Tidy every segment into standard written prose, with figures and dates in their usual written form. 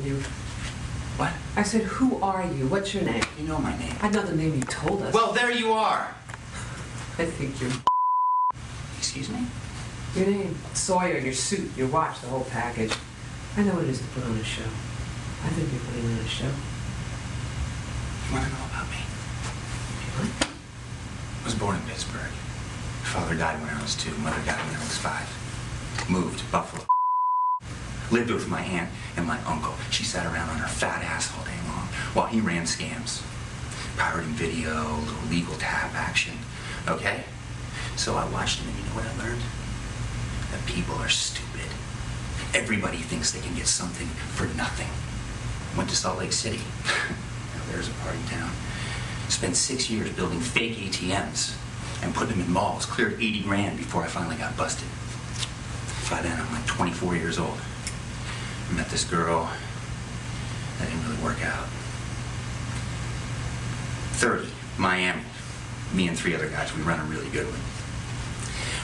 you? What? I said, who are you? What's your name? You know my name. I know the name you told us. Well, there you are. I think you're... Excuse me? Your name, Sawyer, your suit, your watch, the whole package. I know what it is to put on a show. I think you're putting on a show. You want to know about me? What? I was born in Pittsburgh. Father died when I was 2. Mother died when I was 5. Moved to Buffalo. Lived with my aunt and my uncle. She sat around on her fat ass all day long while he ran scams. Pirating video, little legal tap action. Okay? So I watched him and you know what I learned? That people are stupid. Everybody thinks they can get something for nothing. Went to Salt Lake City. Now there's a party town. Spent 6 years building fake ATMs and putting them in malls. Cleared 80 grand before I finally got busted. By then I'm like 24 years old. I met this girl. That didn't really work out. 30, Miami. Me and 3 other guys, we run a really good one.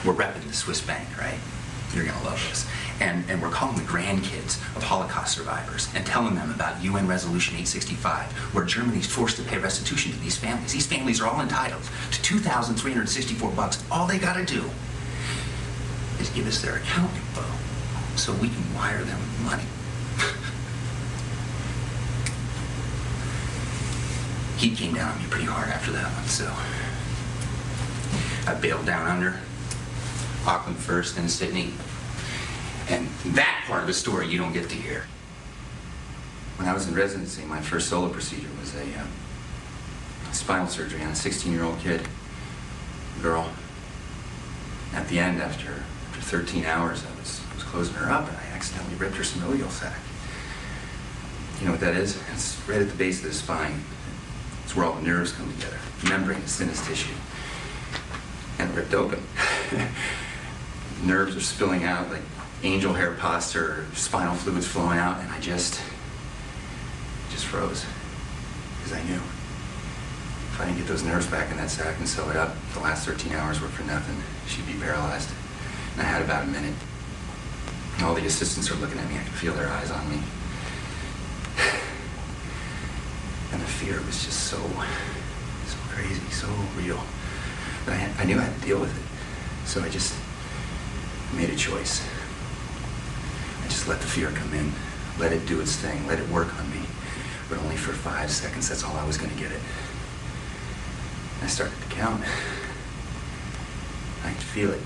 We're repping the Swiss bank, right? You're gonna love this. And we're calling the grandkids of Holocaust survivors and telling them about UN Resolution 865, where Germany's forced to pay restitution to these families. These families are all entitled to $2,364. All they gotta do is give us their account info so we can wire them money. He came down on me pretty hard after that one, so I bailed down under. Auckland first, then Sydney. And that part of the story you don't get to hear. When I was in residency, my first solo procedure was a spinal surgery on a 16-year-old kid, girl. At the end, after 13 hours, I was closing her up and I accidentally ripped her synovial sac. You know what that is? It's right at the base of the spine. It's where all the nerves come together. The membrane is thin as tissue. And it ripped open. Nerves are spilling out like angel hair pus or spinal fluids flowing out, and I just froze. Because I knew if I didn't get those nerves back in that sac and sew it up, the last 13 hours were for nothing. She'd be paralyzed. And I had about a minute. And all the assistants are looking at me. I could feel their eyes on me. And the fear was just so crazy, so real. But I knew I had to deal with it. So I just made a choice. I just let the fear come in, let it do its thing, let it work on me, but only for 5 seconds. That's all I was going to get it. I started to count. I could feel it,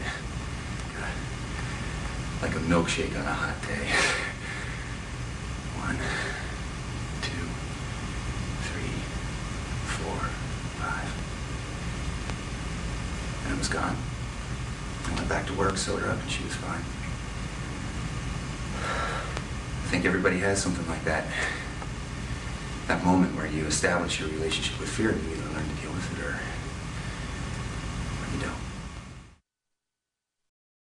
like a milkshake on a hot day. 1, 2, 3, 4, 5. And it was gone. I went back to work, sewed her up, and she was fine. I think everybody has something like that. That moment where you establish your relationship with fear and you either learn to deal with it or